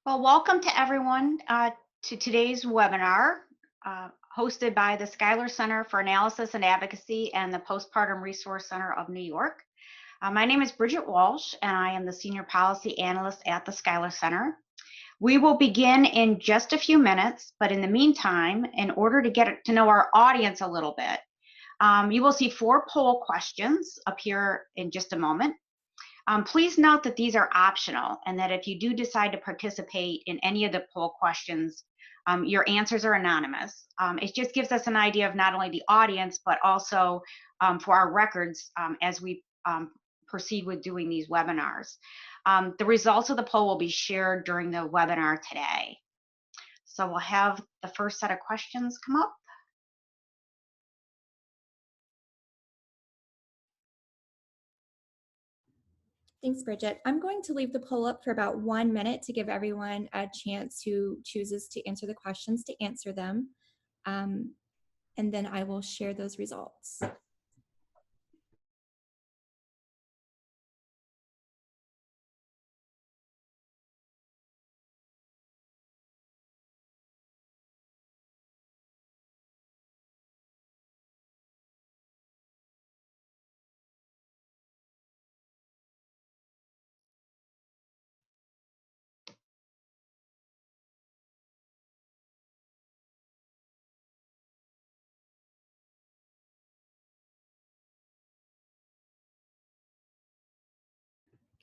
Well, welcome to everyone to today's webinar hosted by the Schuyler Center for Analysis and Advocacy and the Postpartum Resource Center of New York. My name is Bridget Walsh, and I am the Senior Policy Analyst at the Schuyler Center. We will begin in just a few minutes, but in the meantime, in order to get to know our audience a little bit, you will see 4 poll questions appear in just a moment. Please note that these are optional and that if you do decide to participate in any of the poll questions, your answers are anonymous. It just gives us an idea of not only the audience, but also for our records as we proceed with doing these webinars. The results of the poll will be shared during the webinar today. So we'll have the first set of questions come up. Thanks, Bridget. I'm going to leave the poll up for about 1 minute to give everyone a chance who chooses to answer the questions to answer them. And then I will share those results.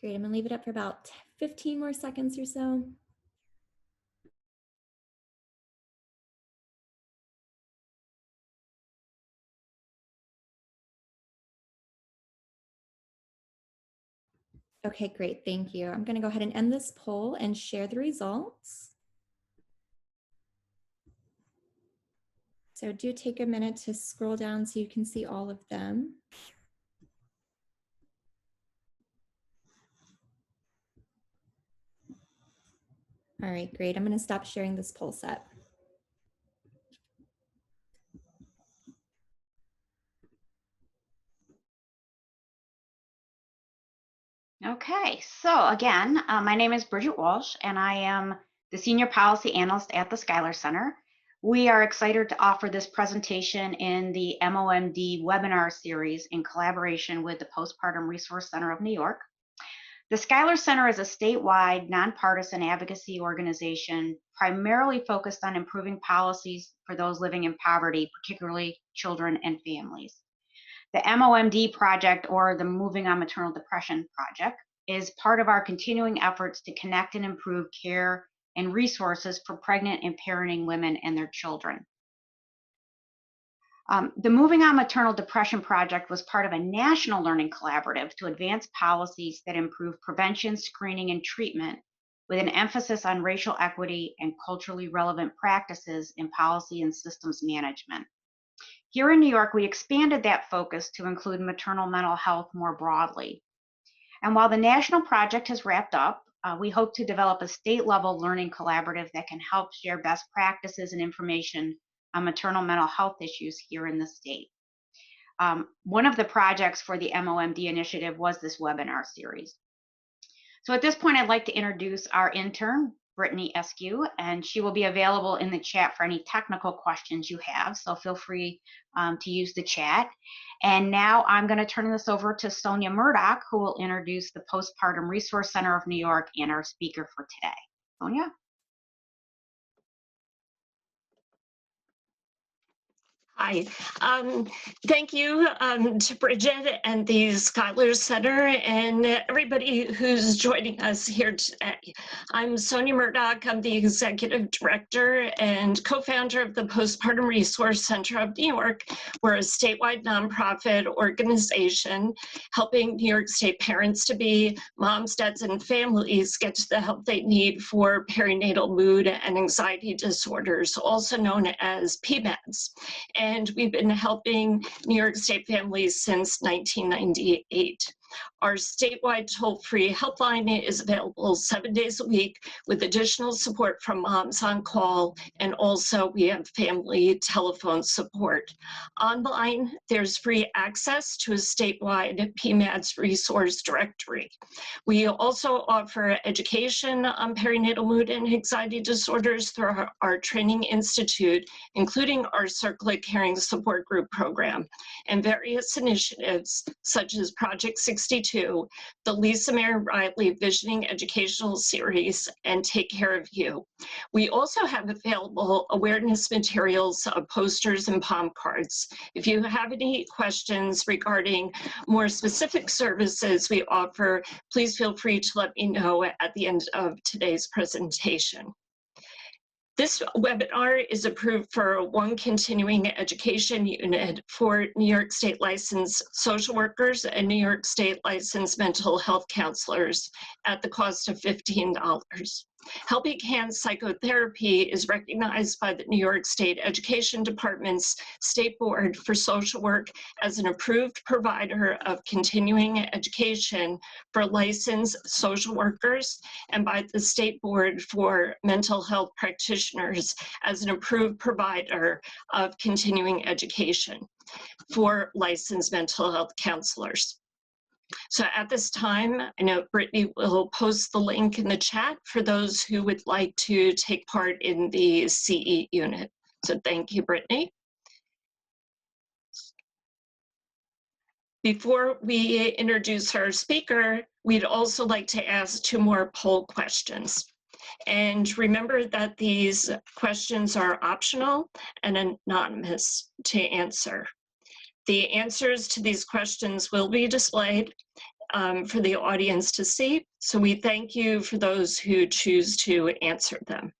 Great, I'm gonna leave it up for about 15 more seconds or so. Okay, great, thank you. I'm gonna go ahead and end this poll and share the results. So do take a minute to scroll down so you can see all of them. All right, great. I'm going to stop sharing this poll set. Okay, so again, my name is Bridget Walsh, and I am the Senior Policy Analyst at the Schuyler Center. We are excited to offer this presentation in the MOMD webinar series in collaboration with the Postpartum Resource Center of New York. The Schuyler Center is a statewide, nonpartisan advocacy organization primarily focused on improving policies for those living in poverty, particularly children and families. The MOMD project, or the Moving on Maternal Depression project, is part of our continuing efforts to connect and improve care and resources for pregnant and parenting women and their children. The Moving on Maternal Depression project was part of a national learning collaborative to advance policies that improve prevention, screening, and treatment with an emphasis on racial equity and culturally relevant practices in policy and systems management. Here in New York, we expanded that focus to include maternal mental health more broadly. And while the national project has wrapped up, we hope to develop a state-level learning collaborative that can help share best practices and information on maternal mental health issues here in the state. One of the projects for the MOMD initiative was this webinar series. So at this point, I'd like to introduce our intern, Brittany Eskew, and she will be available in the chat for any technical questions you have, so feel free to use the chat. And now I'm going to turn this over to Sonia Murdoch, who will introduce the Postpartum Resource Center of New York and our speaker for today. Sonia? Hi, thank you to Bridget and the Schuyler Center and everybody who's joining us here today. I'm Sonia Murdoch. I'm the Executive Director and co-founder of the Postpartum Resource Center of New York. We're a statewide nonprofit organization helping New York State parents-to-be, moms, dads, and families get to the help they need for perinatal mood and anxiety disorders, also known as PMADS. And we've been helping New York State families since 1998. Our statewide toll-free helpline is available 7 days a week with additional support from Moms on Call, and also we have family telephone support. Online, there's free access to a statewide PMADS resource directory. We also offer education on perinatal mood and anxiety disorders through our training institute, including our Circle of Caring support group program, and various initiatives such as Project 62, the Lisa Mary Riley Visioning Educational Series, and Take Care of You. We also have available awareness materials, posters, and palm cards. If you have any questions regarding more specific services we offer, please feel free to let me know at the end of today's presentation. This webinar is approved for one continuing education unit for New York State licensed social workers and New York State licensed mental health counselors at the cost of $15. Helping Hands Psychotherapy is recognized by the New York State Education Department's State Board for Social Work as an approved provider of continuing education for licensed social workers, and by the State Board for Mental Health Practitioners as an approved provider of continuing education for licensed mental health counselors. So at this time, I know Brittany will post the link in the chat for those who would like to take part in the CE unit. So thank you, Brittany. Before we introduce our speaker, we'd also like to ask 2 more poll questions. And remember that these questions are optional and anonymous to answer. The answers to these questions will be displayed for the audience to see. So we thank you for those who choose to answer them.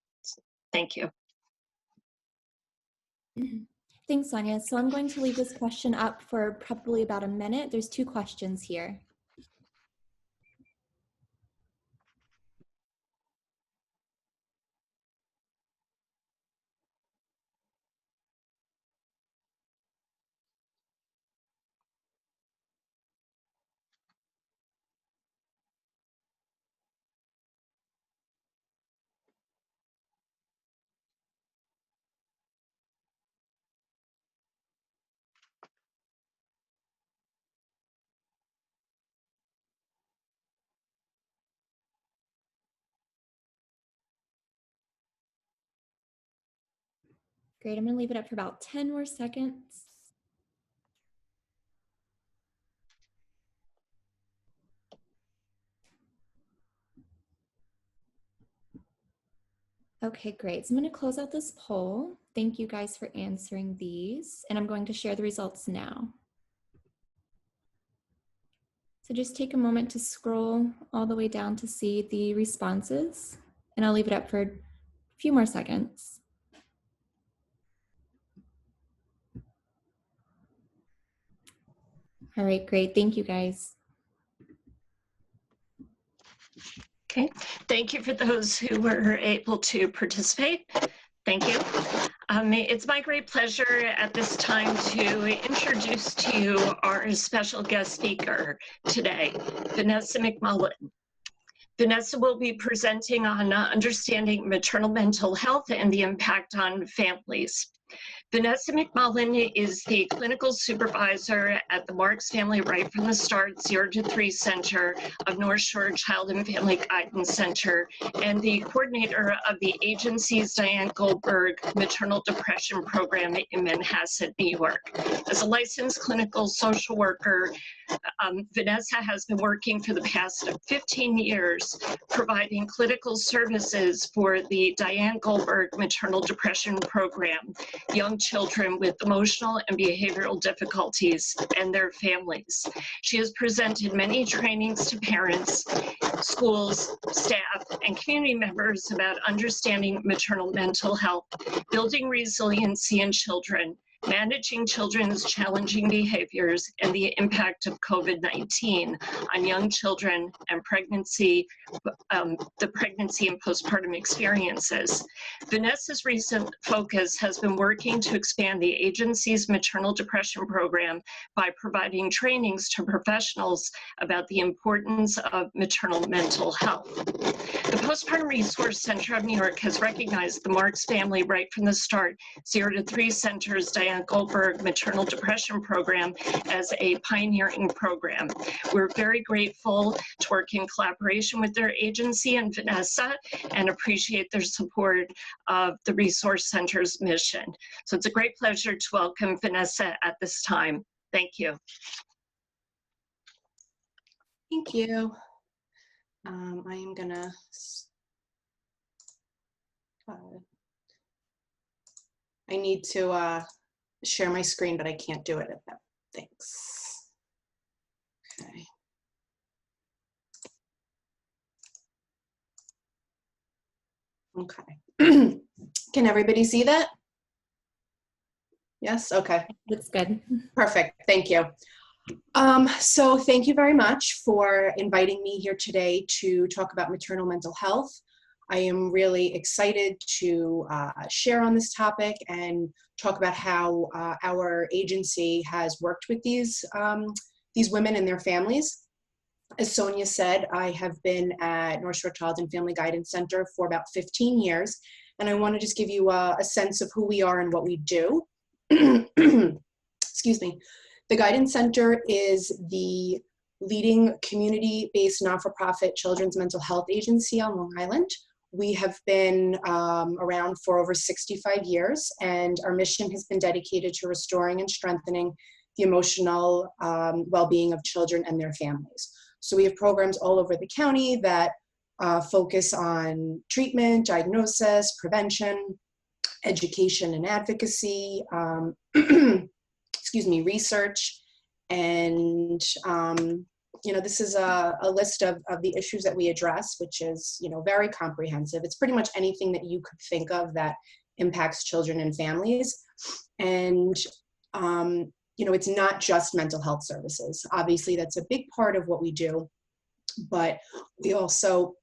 Thank you. Thanks, Sonia. So I'm going to leave this question up for probably about a minute. There's 2 questions here. Great, I'm gonna leave it up for about 10 more seconds. Okay, great. So I'm going to close out this poll. Thank you guys for answering these, and I'm going to share the results now. So just take a moment to scroll all the way down to see the responses, and I'll leave it up for a few more seconds. All right, great. Thank you guys. Okay, thank you for those who were able to participate. Thank you. It's my great pleasure at this time to introduce to you our special guest speaker today, Vanessa McMullan. Vanessa will be presenting on understanding maternal mental health and the impact on families. Vanessa McMullan is the clinical supervisor at the Marks Family Right from the Start 0 to 3 Center of North Shore Child and Family Guidance Center and the coordinator of the agency's Diane Goldberg Maternal Depression Program in Manhasset, New York. As a licensed clinical social worker, Vanessa has been working for the past 15 years providing clinical services for the Diane Goldberg Maternal Depression Program, young children with emotional and behavioral difficulties and their families. She has presented many trainings to parents, schools, staff, and community members about understanding maternal mental health, building resiliency in children, Managing Children's Challenging Behaviors and the Impact of COVID-19 on Young Children and Pregnancy, the Pregnancy and Postpartum Experiences. Vanessa's recent focus has been working to expand the agency's maternal depression program by providing trainings to professionals about the importance of maternal mental health. The Postpartum Resource Center of New York has recognized the Marks family right from the start, 0 to 3 Center's Diane Goldberg Maternal Depression Program, as a pioneering program. We're very grateful to work in collaboration with their agency and Vanessa, and appreciate their support of the Resource Center's mission. So it's a great pleasure to welcome Vanessa at this time. Thank you. Thank you. I am gonna I need to share my screen, but I can't do it at that. Thanks. Okay. Okay. Can everybody see that? Yes, okay. That's good. Perfect, thank you. So thank you very much for inviting me here today to talk about maternal mental health. I am really excited to share on this topic and talk about how our agency has worked with these women and their families. As Sonia said, I have been at North Shore Child and Family Guidance Center for about 15 years, and I want to just give you a sense of who we are and what we do. Excuse me. The Guidance Center is the leading community-based not-for-profit children's mental health agency on Long Island. We have been around for over 65 years, and our mission has been dedicated to restoring and strengthening the emotional well-being of children and their families. So we have programs all over the county that focus on treatment, diagnosis, prevention, education and advocacy, excuse me, research, and you know, this is a list of the issues that we address, which is, you know, very comprehensive. It's pretty much anything that you could think of that impacts children and families. And, you know, it's not just mental health services. Obviously, that's a big part of what we do, but we also,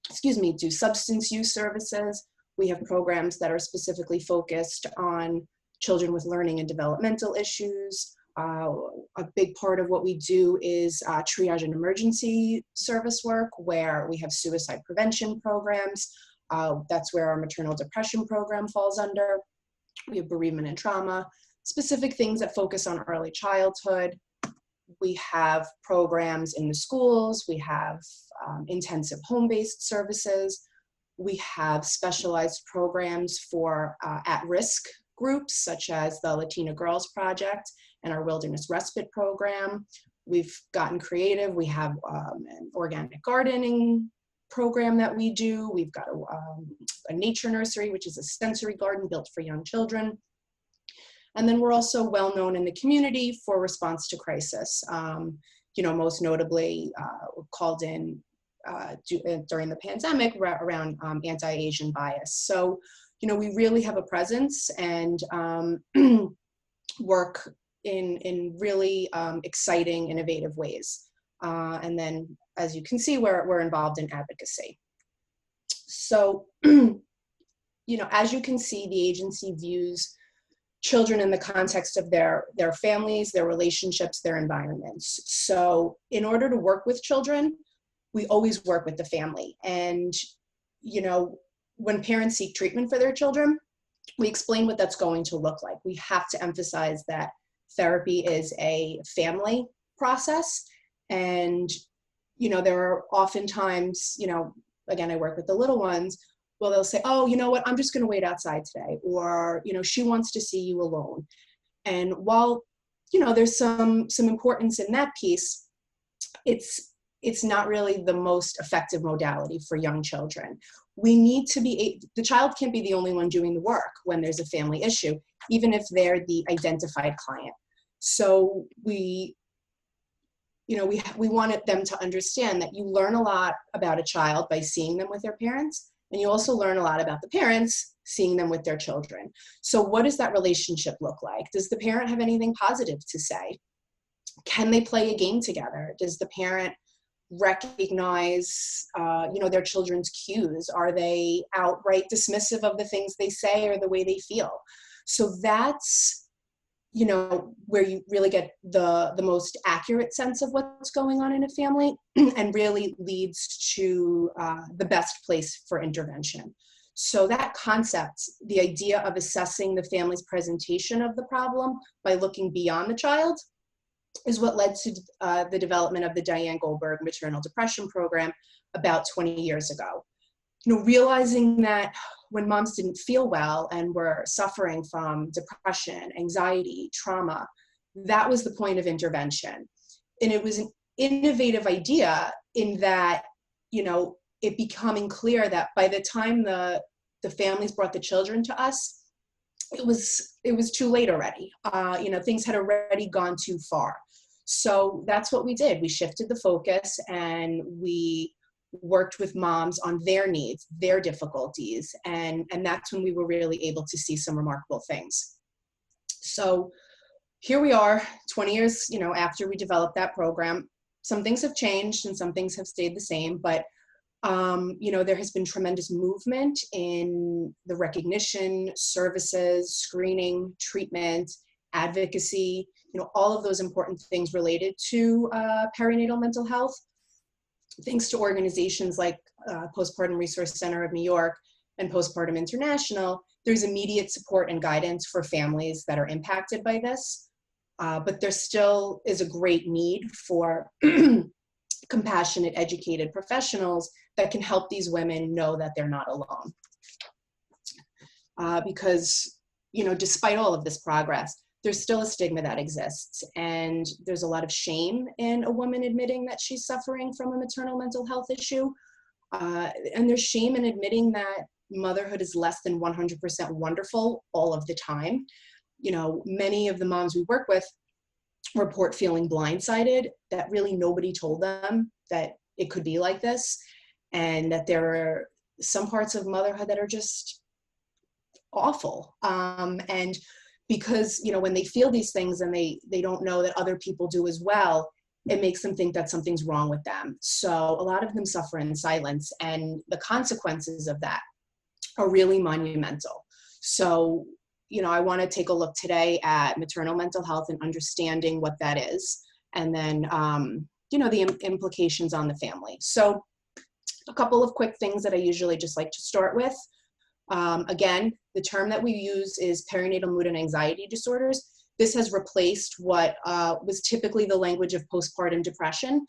excuse me, do substance use services. We have programs that are specifically focused on children with learning and developmental issues. A big part of what we do is triage and emergency service work, where we have suicide prevention programs. That's where our maternal depression program falls under. We have bereavement and trauma, specific things that focus on early childhood. We have programs in the schools. We have intensive home-based services. We have specialized programs for at-risk groups, such as the Latina Girls Project and our Wilderness Respite program. We've gotten creative. We have an organic gardening program that we do. We've got a nature nursery, which is a sensory garden built for young children. And then we're also well known in the community for response to crisis. You know, most notably called in during the pandemic around anti-Asian bias. So, you know, we really have a presence and work in really exciting, innovative ways. And then, as you can see, we're involved in advocacy. So, you know, as you can see, the agency views children in the context of their families, their relationships, their environments. So in order to work with children, we always work with the family. And, you know, when parents seek treatment for their children, we explain what that's going to look like. We have to emphasize that therapy is a family process. And, you know, there are oftentimes, you know, again, I work with the little ones, well, they'll say, oh, you know what, I'm just going to wait outside today. Or, you know, she wants to see you alone. And while, you know, there's some importance in that piece, it's not really the most effective modality for young children. We need to be, the child can't be the only one doing the work when there's a family issue, even if they're the identified client. So we wanted them to understand that you learn a lot about a child by seeing them with their parents, and you also learn a lot about the parents seeing them with their children. So what does that relationship look like? Does the parent have anything positive to say? Can they play a game together? Does the parent recognize, their children's cues? Are they outright dismissive of the things they say or the way they feel? So that's, where you really get the most accurate sense of what's going on in a family and really leads to the best place for intervention. So that concept, the idea of assessing the family's presentation of the problem by looking beyond the child, is what led to the development of the Diane Goldberg Maternal Depression Program about 20 years ago. Realizing that when moms didn't feel well and were suffering from depression, anxiety, trauma, that was the point of intervention. And it was an innovative idea in that, it becoming clear that by the time the families brought the children to us, it was too late already. Things had already gone too far. So that's what we did. We shifted the focus and we worked with moms on their needs, their difficulties, and that's when we were really able to see some remarkable things. So here we are, 20 years, after we developed that program. Some things have changed and some things have stayed the same, but there has been tremendous movement in the recognition, services, screening, treatment, advocacy, all of those important things related to perinatal mental health. Thanks to organizations like Postpartum Resource Center of New York and Postpartum International, there's immediate support and guidance for families that are impacted by this. But there still is a great need for compassionate, educated professionals that can help these women know that they're not alone. Because, despite all of this progress, there's still a stigma that exists. And there's a lot of shame in a woman admitting that she's suffering from a maternal mental health issue. And there's shame in admitting that motherhood is less than 100% wonderful all of the time. Many of the moms we work with report feeling blindsided, that really nobody told them that it could be like this, and that there are some parts of motherhood that are just awful. And because, when they feel these things and they don't know that other people do as well, it makes them think that something's wrong with them. So a lot of them suffer in silence, and the consequences of that are really monumental. So, I want to take a look today at maternal mental health and understanding what that is, and then, the implications on the family. So a couple of quick things that I usually just like to start with. Again, the term that we use is perinatal mood and anxiety disorders. This has replaced what was typically the language of postpartum depression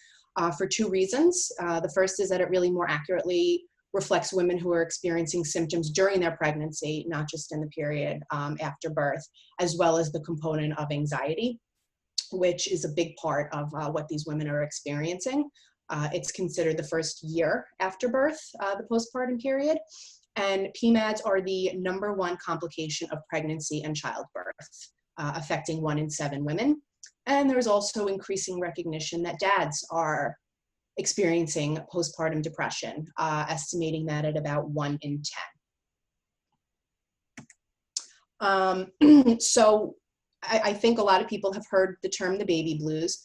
for two reasons. The first is that it really more accurately reflects women who are experiencing symptoms during their pregnancy, not just in the period after birth, as well as the component of anxiety, which is a big part of what these women are experiencing. It's considered the first year after birth, the postpartum period. And PMADs are the #1 complication of pregnancy and childbirth, affecting 1 in 7 women. And there's also increasing recognition that dads are experiencing postpartum depression, estimating that at about 1 in 10. So I think a lot of people have heard the term the baby blues.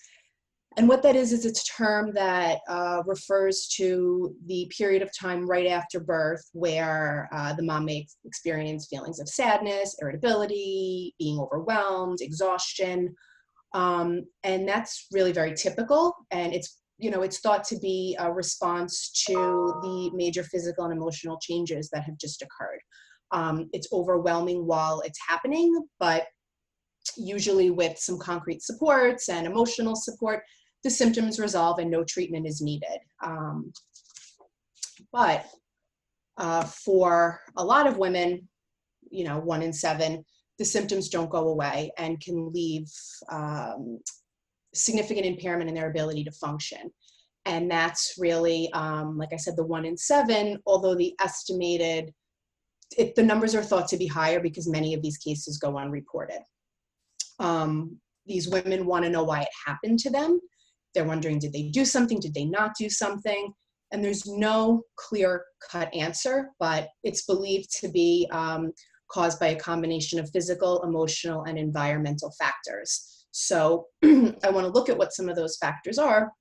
And what that is it's a term that refers to the period of time right after birth where the mom may experience feelings of sadness, irritability, being overwhelmed, exhaustion. And that's really very typical. And it's thought to be a response to the major physical and emotional changes that have just occurred. It's overwhelming while it's happening, but usually with some concrete supports and emotional support, the symptoms resolve and no treatment is needed. But for a lot of women, 1 in 7, the symptoms don't go away and can leave significant impairment in their ability to function. And that's really, like I said, the 1 in 7, although the numbers are thought to be higher because many of these cases go unreported. These women want to know why it happened to them. They're wondering, did they do something? Did they not do something? And there's no clear-cut answer, but it's believed to be caused by a combination of physical, emotional, and environmental factors. So I want to look at what some of those factors are.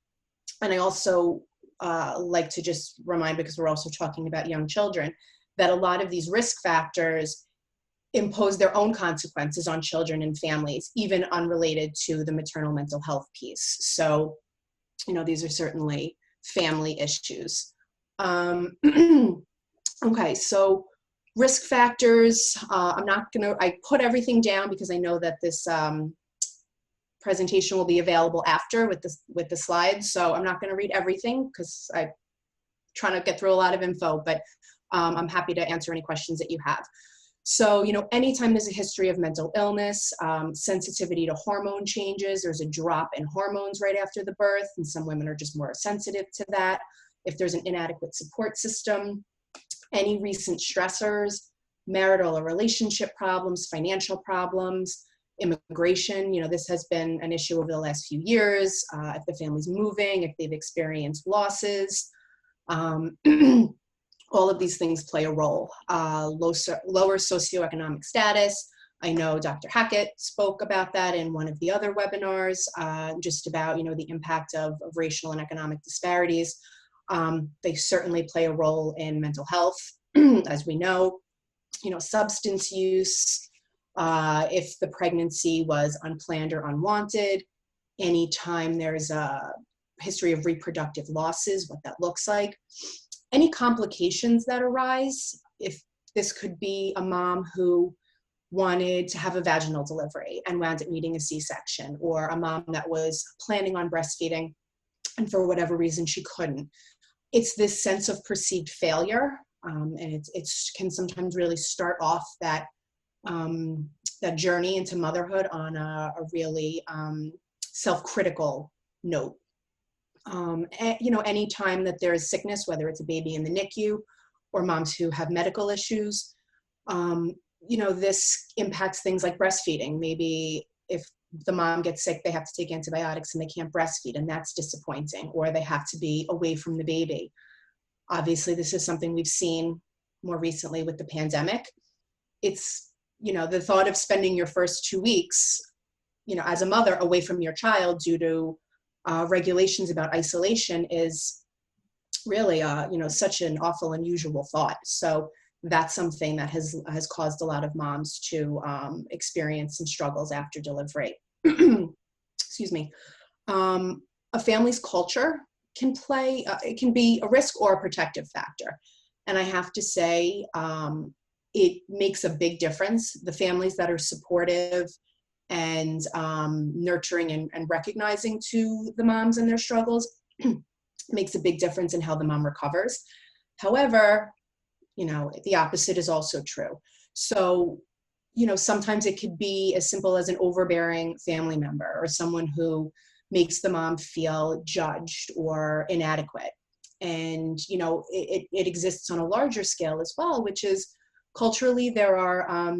And I also like to just remind, because we're also talking about young children, that a lot of these risk factors impose their own consequences on children and families, even unrelated to the maternal mental health piece. So, you know, these are certainly family issues. Okay, so risk factors, I put everything down because I know that this presentation will be available after with the slides. So I'm not gonna read everything because I'm trying to get through a lot of info, but I'm happy to answer any questions that you have. So, you know, anytime there's a history of mental illness, sensitivity to hormone changes, there's a drop in hormones right after the birth, and some women are just more sensitive to that. If there's an inadequate support system, any recent stressors, marital or relationship problems, financial problems, immigration, you know, this has been an issue over the last few years. If the family's moving, if they've experienced losses, all of these things play a role. Lower socioeconomic status. I know Dr. Hackett spoke about that in one of the other webinars, just about, you know, the impact of racial and economic disparities. They certainly play a role in mental health, as we know. You know, substance use, if the pregnancy was unplanned or unwanted, anytime there's a history of reproductive losses, what that looks like. Any complications that arise, if this could be a mom who wanted to have a vaginal delivery and wound up needing a C-section, or a mom that was planning on breastfeeding and for whatever reason she couldn't. It's this sense of perceived failure, and it can sometimes really start off that that journey into motherhood on a really self-critical note. You know, anytime that there is sickness, whether it's a baby in the NICU or moms who have medical issues, you know, this impacts things like breastfeeding. Maybe if the mom gets sick, they have to take antibiotics and they can't breastfeed, and that's disappointing, or they have to be away from the baby. Obviously, this is something we've seen more recently with the pandemic. It's, you know, the thought of spending your first 2 weeks, you know, as a mother away from your child due to regulations about isolation is really, you know, such an awful, unusual thought. So that's something that has caused a lot of moms to experience some struggles after delivery. Excuse me. A family's culture can play, it can be a risk or a protective factor. And I have to say, it makes a big difference. The families that are supportive and nurturing and recognizing to the moms and their struggles makes a big difference in how the mom recovers. However, you know, the opposite is also true. So, you know, sometimes it could be as simple as an overbearing family member or someone who makes the mom feel judged or inadequate. And, you know, it exists on a larger scale as well, which is culturally there are,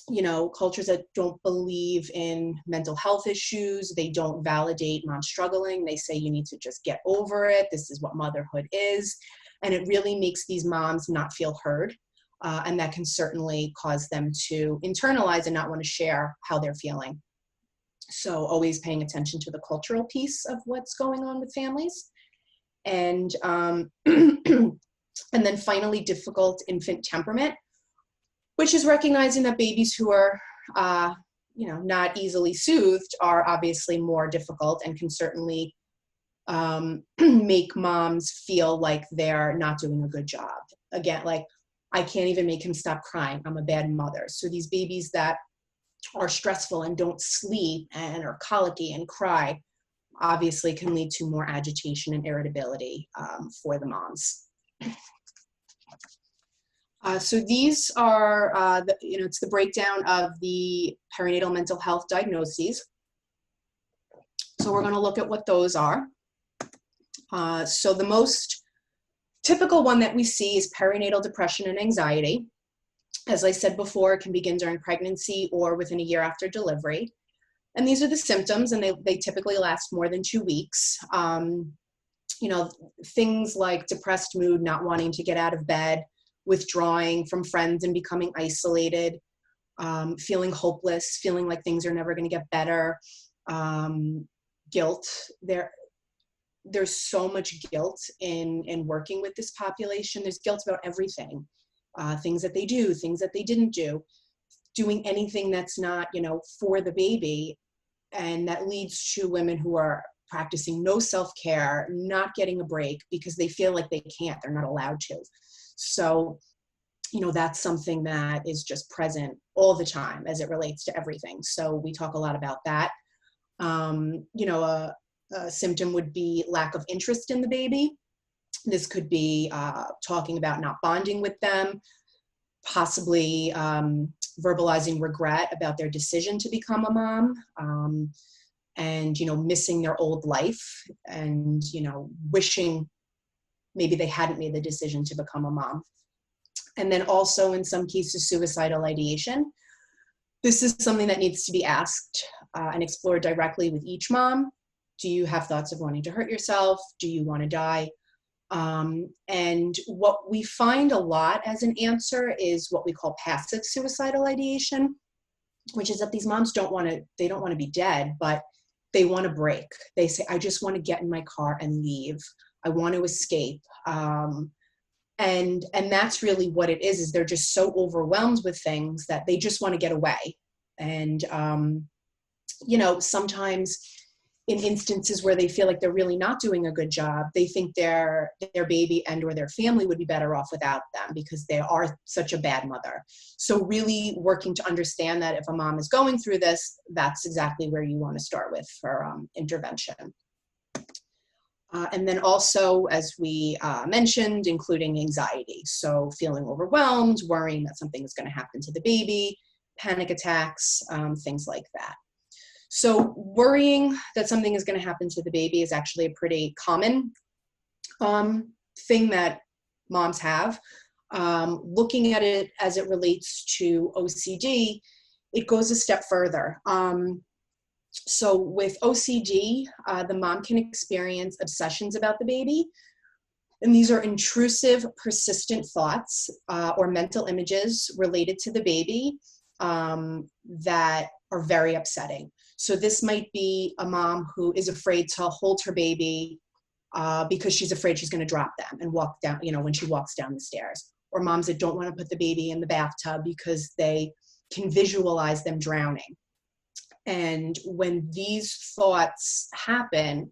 you know, cultures that don't believe in mental health issues. They don't validate mom struggling. They say you need to just get over it. This is what motherhood is. And it really makes these moms not feel heard. And that can certainly cause them to internalize and not want to share how they're feeling. So always paying attention to the cultural piece of what's going on with families. And, and then finally, difficult infant temperament, which is recognizing that babies who are, you know, not easily soothed are obviously more difficult and can certainly make moms feel like they're not doing a good job. Again, like, I can't even make him stop crying. I'm a bad mother. So these babies that are stressful and don't sleep and are colicky and cry obviously can lead to more agitation and irritability for the moms. So these are, you know, it's the breakdown of the perinatal mental health diagnoses. So we're going to look at what those are. So the most typical one that we see is perinatal depression and anxiety. As I said before, it can begin during pregnancy or within a year after delivery. And these are the symptoms, and they typically last more than 2 weeks. You you know, things like depressed mood, not wanting to get out of bed, withdrawing from friends and becoming isolated, feeling hopeless, feeling like things are never going to get better, guilt. There's so much guilt in working with this population. There's guilt about everything, things that they do, things that they didn't do, doing anything that's not, you know, for the baby. And that leads to women who are practicing no self-care, not getting a break because they feel like they can't, they're not allowed to. So, you know, that's something that is just present all the time as it relates to everything. So we talk a lot about that. You know, a symptom would be lack of interest in the baby. This could be talking about not bonding with them, possibly verbalizing regret about their decision to become a mom, and, you know, missing their old life and, you know, wishing maybe they hadn't made the decision to become a mom. And then also in some cases, suicidal ideation. This is something that needs to be asked and explored directly with each mom. Do you have thoughts of wanting to hurt yourself? Do you want to die? And what we find a lot as an answer is what we call passive suicidal ideation, which is that these moms don't want to be dead, but they want to break. They say, I just want to get in my car and leave. I want to escape. And that's really what it is they're just so overwhelmed with things that they just want to get away. And, you know, sometimes in instances where they feel like they're really not doing a good job, they think their baby and or their family would be better off without them because they are such a bad mother. So really working to understand that if a mom is going through this, that's exactly where you want to start with for intervention. And then also, as we mentioned, including anxiety. So feeling overwhelmed, worrying that something is going to happen to the baby, panic attacks, things like that. So worrying that something is going to happen to the baby is actually a pretty common thing that moms have. Looking at it as it relates to OCD, it goes a step further. So with OCD, the mom can experience obsessions about the baby. And these are intrusive, persistent thoughts or mental images related to the baby that are very upsetting. So this might be a mom who is afraid to hold her baby because she's afraid she's going to drop them and walk down, you know, when she walks down the stairs. Or moms that don't want to put the baby in the bathtub because they can visualize them drowning. And when these thoughts happen,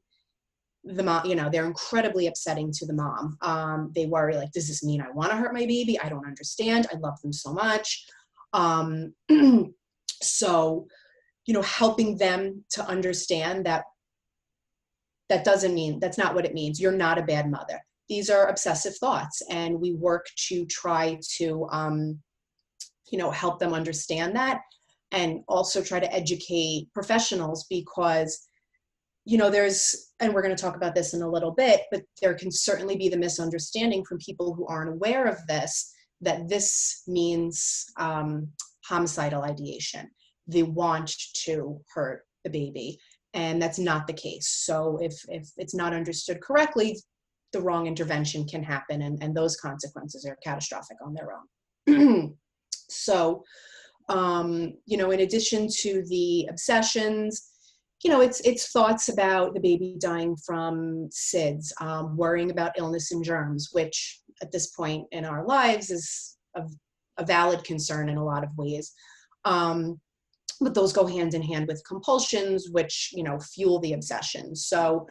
the mom, you know, they're incredibly upsetting to the mom. They worry, like, does this mean I want to hurt my baby? I don't understand. I love them so much. So, you know, helping them to understand that that doesn't mean, that's not what it means. You're not a bad mother. These are obsessive thoughts. And we work to try to, you know, help them understand that, and also try to educate professionals because, you know, and we're going to talk about this in a little bit, but there can certainly be the misunderstanding from people who aren't aware of this, that this means homicidal ideation. They want to hurt the baby, and that's not the case. So if it's not understood correctly, the wrong intervention can happen, and those consequences are catastrophic on their own. So, you know, in addition to the obsessions, you know, it's thoughts about the baby dying from SIDS, worrying about illness and germs, which at this point in our lives is a valid concern in a lot of ways. But those go hand in hand with compulsions, which, you know, fuel the obsession. So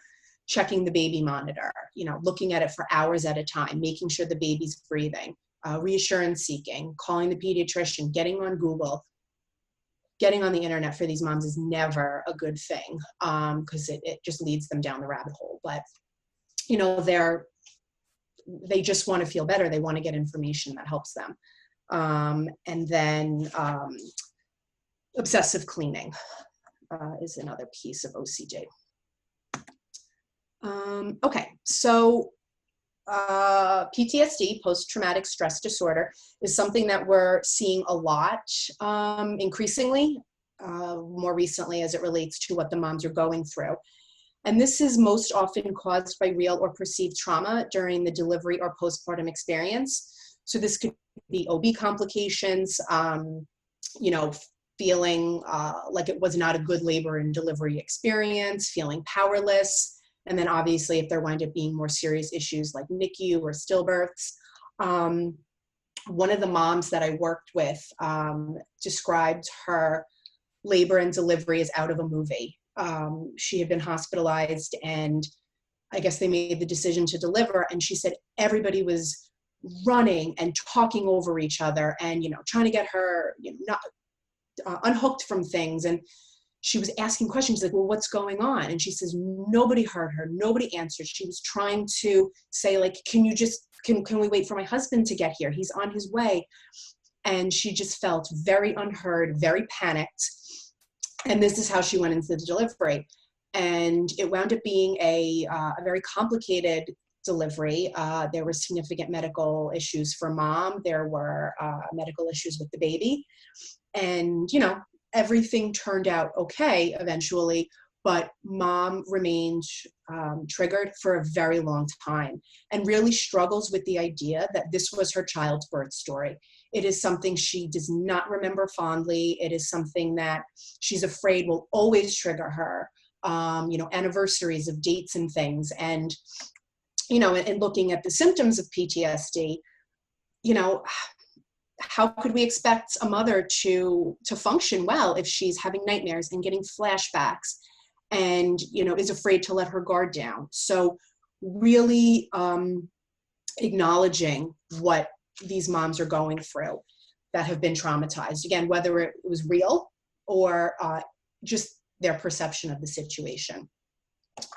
checking the baby monitor, you know, looking at it for hours at a time, making sure the baby's breathing, reassurance seeking, calling the pediatrician, getting on Google. Getting on the internet for these moms is never a good thing because it just leads them down the rabbit hole. But, you know, they just want to feel better. They want to get information that helps them. And then obsessive cleaning is another piece of OCD. Okay, so PTSD, post-traumatic stress disorder, is something that we're seeing a lot increasingly, more recently as it relates to what the moms are going through. And this is most often caused by real or perceived trauma during the delivery or postpartum experience. So this could be OB complications, feeling like it was not a good labor and delivery experience, feeling powerless. And then obviously if there wind up being more serious issues like NICU or stillbirths. One of the moms that I worked with described her labor and delivery as out of a movie. She had been hospitalized and I guess they made the decision to deliver. And she said everybody was running and talking over each other and, trying to get her unhooked from things. And she was asking questions. She's like, well, what's going on? And she says, nobody heard her. Nobody answered. She was trying to say, like, can we wait for my husband to get here? He's on his way. And she just felt very unheard, very panicked. And this is how she went into the delivery. And it wound up being a very complicated delivery. There were significant medical issues for mom. There were medical issues with the baby. And, everything turned out okay eventually, but mom remained triggered for a very long time and really struggles with the idea that this was her child's birth story. It is something she does not remember fondly. It is something that she's afraid will always trigger her, anniversaries of dates and things. And, and looking at the symptoms of PTSD, how could we expect a mother to function well if she's having nightmares and getting flashbacks and, is afraid to let her guard down? So really acknowledging what these moms are going through that have been traumatized. Again, whether it was real or just their perception of the situation.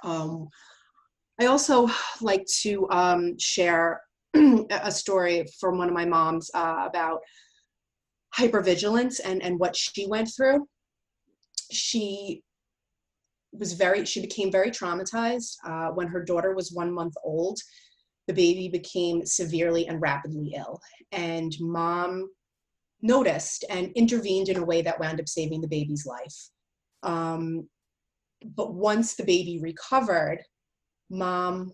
I also like to share a story from one of my moms about hypervigilance and what she went through. She became very traumatized when her daughter was 1 month old. The baby became severely and rapidly ill, and mom noticed and intervened in a way that wound up saving the baby's life. But once the baby recovered, mom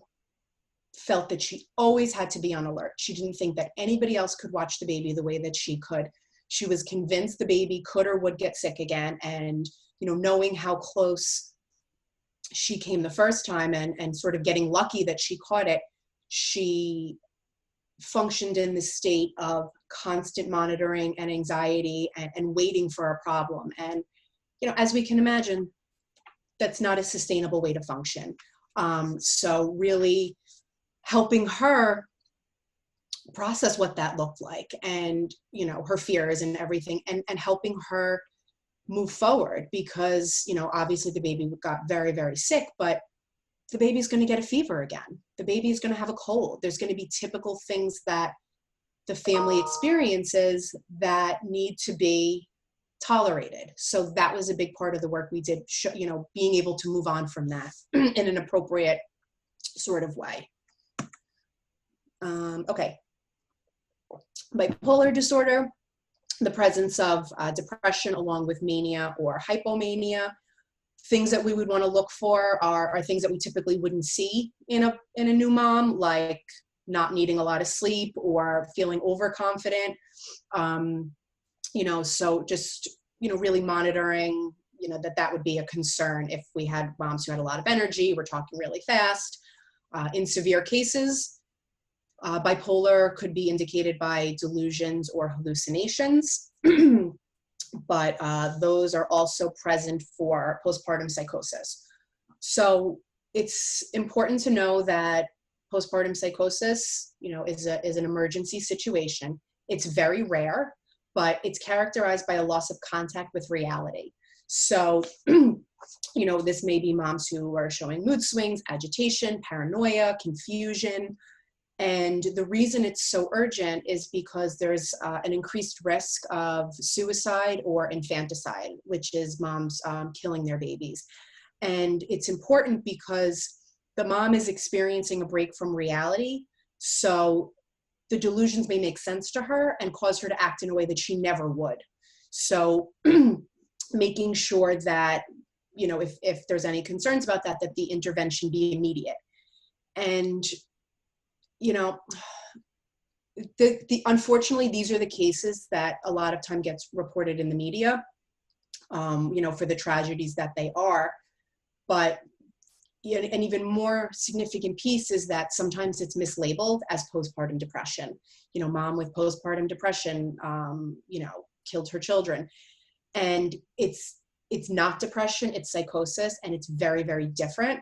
felt that she always had to be on alert. She didn't think that anybody else could watch the baby the way that she could. She was convinced the baby could or would get sick again. And, knowing how close she came the first time and sort of getting lucky that she caught it, she functioned in this state of constant monitoring and anxiety and waiting for a problem. And, as we can imagine, that's not a sustainable way to function. So really helping her process what that looked like and, her fears and everything and helping her move forward because, obviously the baby got very, very sick, but the baby's going to get a fever again. The baby is going to have a cold. There's going to be typical things that the family experiences that need to be tolerated. So that was a big part of the work we did, being able to move on from that in an appropriate sort of way. Okay. Bipolar disorder, the presence of depression along with mania or hypomania. Things that we would want to look for are things that we typically wouldn't see in a new mom, like not needing a lot of sleep or feeling overconfident. So just, really monitoring, that would be a concern if we had moms who had a lot of energy, we're talking really fast. In severe cases, bipolar could be indicated by delusions or hallucinations, but those are also present for postpartum psychosis. So it's important to know that postpartum psychosis, is an emergency situation. It's very rare, but it's characterized by a loss of contact with reality. So, this may be moms who are showing mood swings, agitation, paranoia, confusion. And the reason it's so urgent is because there's an increased risk of suicide or infanticide, which is moms killing their babies. And it's important because the mom is experiencing a break from reality. So the delusions may make sense to her and cause her to act in a way that she never would. So making sure that you know, if there's any concerns about that, that the intervention be immediate. And, you know, unfortunately, these are the cases that a lot of time gets reported in the media, you know, for the tragedies that they are. But an even more significant piece is that sometimes it's mislabeled as postpartum depression. You know, mom with postpartum depression, you know, killed her children. And it's not depression, it's psychosis, and it's very, very different.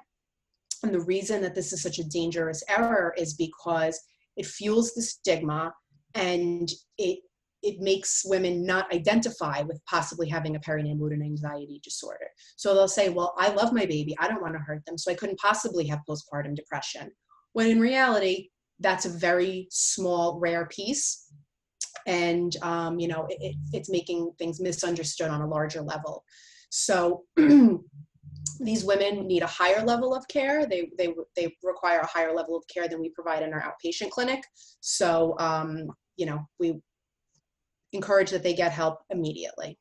And the reason that this is such a dangerous error is because it fuels the stigma, and it makes women not identify with possibly having a perinatal mood and anxiety disorder. So they'll say, well, I love my baby, I don't want to hurt them, so I couldn't possibly have postpartum depression. When in reality, that's a very small, rare piece. And, you know, it's making things misunderstood on a larger level. So these women need a higher level of care. They require a higher level of care than we provide in our outpatient clinic. So, you know, we encourage that they get help immediately.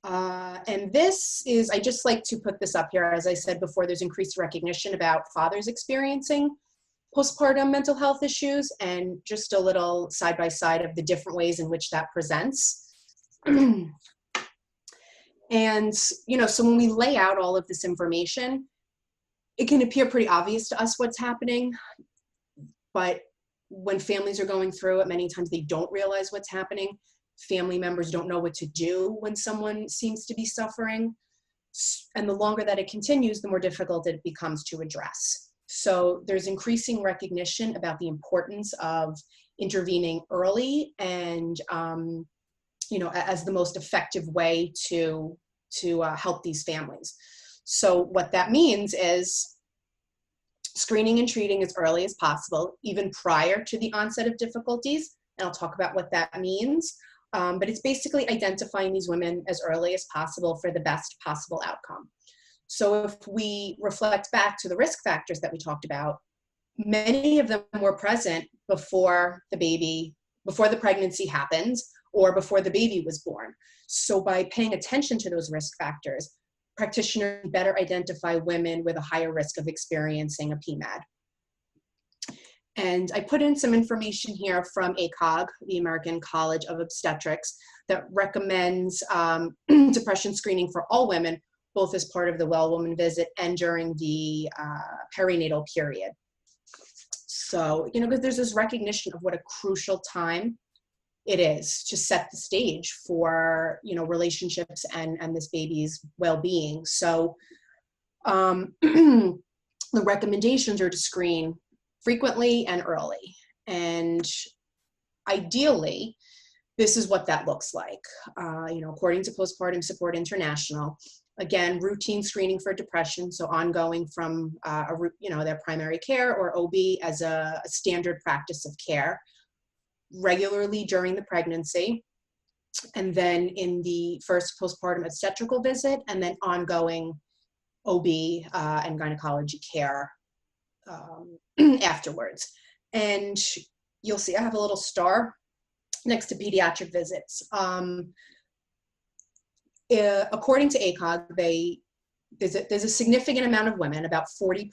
And this is, I just like to put this up here. As I said before, there's increased recognition about fathers experiencing postpartum mental health issues, and just a little side by side of the different ways in which that presents. And, you know, so when we lay out all of this information, it can appear pretty obvious to us what's happening, but when families are going through it, many times they don't realize what's happening. Family members don't know what to do when someone seems to be suffering. And the longer that it continues, the more difficult it becomes to address. So there's increasing recognition about the importance of intervening early and, you know, as the most effective way to help these families. So what that means is screening and treating as early as possible, even prior to the onset of difficulties. And I'll talk about what that means. But it's basically identifying these women as early as possible for the best possible outcome. So if we reflect back to the risk factors that we talked about, many of them were present before the pregnancy happened, or before the baby was born. So by paying attention to those risk factors, practitioners better identify women with a higher risk of experiencing a PMAD. And I put in some information here from ACOG, the American College of Obstetrics, that recommends depression screening for all women, both as part of the well woman visit and during the perinatal period. So, you know, because there's this recognition of what a crucial time it is to set the stage for, you know, relationships and this baby's well-being. So the recommendations are to screen frequently and early. And ideally, this is what that looks like. You know, according to Postpartum Support International, again, routine screening for depression, so ongoing from you know, their primary care or OB as a standard practice of care, regularly during the pregnancy, and then in the first postpartum obstetrical visit, and then ongoing OB and gynecology care afterwards. And you'll see I have a little star next to pediatric visits. According to ACOG, there's a significant amount of women, about 40%,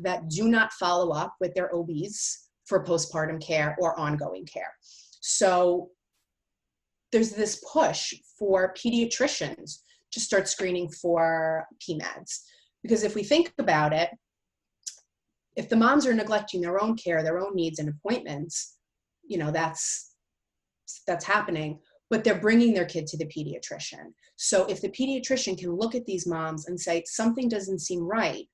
that do not follow up with their OBs for postpartum care or ongoing care. So there's this push for pediatricians to start screening for PMADs. Because if we think about it, if the moms are neglecting their own care, their own needs and appointments, you know, that's happening, but they're bringing their kid to the pediatrician. So if the pediatrician can look at these moms and say, something doesn't seem right,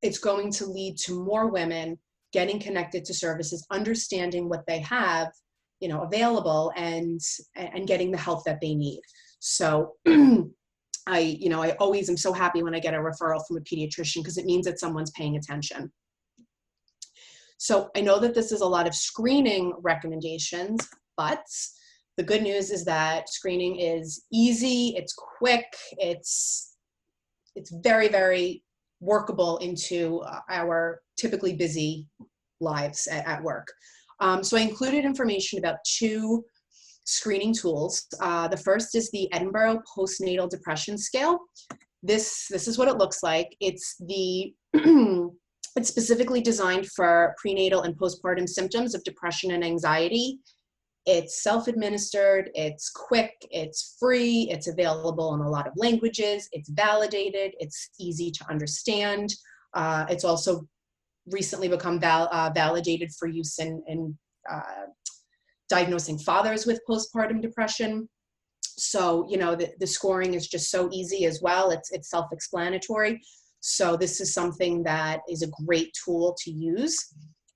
it's going to lead to more women getting connected to services, understanding what they have, you know, available, and getting the help that they need. So I always am so happy when I get a referral from a pediatrician, because it means that someone's paying attention. So I know that this is a lot of screening recommendations, but the good news is that screening is easy, it's quick, it's very, very workable into our typically busy lives at work. So I included information about 2 screening tools. The first is the Edinburgh Postnatal Depression Scale. This is what it looks like. It's the it's specifically designed for prenatal and postpartum symptoms of depression and anxiety. It's self-administered, it's quick, it's free, it's available in a lot of languages, it's validated, it's easy to understand. It's also recently become validated for use in diagnosing fathers with postpartum depression. So, you know, the scoring is just so easy as well. It's self-explanatory. So this is something that is a great tool to use.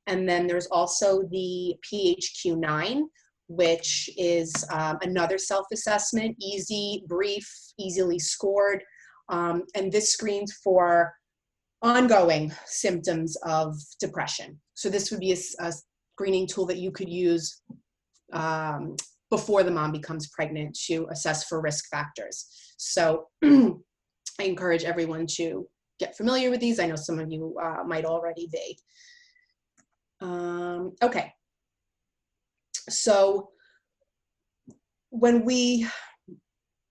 And then there's also the PHQ-9, which is another self-assessment, easy, brief, easily scored. And this screens for ongoing symptoms of depression. So this would be a screening tool that you could use before the mom becomes pregnant to assess for risk factors. So I encourage everyone to get familiar with these. I know some of you might already be. Okay. So when we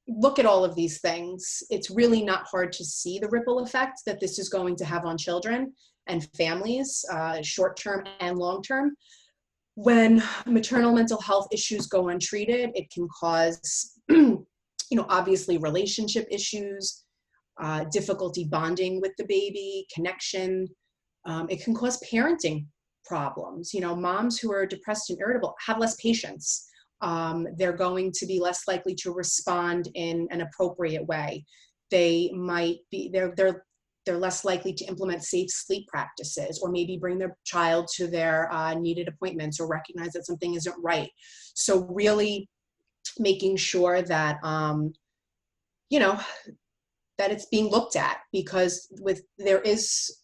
look at all of these things, it's really not hard to see the ripple effect that this is going to have on children and families, short-term and long-term. When maternal mental health issues go untreated, it can cause, you know, obviously relationship issues, difficulty bonding with the baby, connection. It can cause parenting problems. You know, moms who are depressed and irritable have less patience. They're going to be less likely to respond in an appropriate way. They might be, they're less likely to implement safe sleep practices, or maybe bring their child to their needed appointments, or recognize that something isn't right. So really making sure that, you know, that it's being looked at, because there is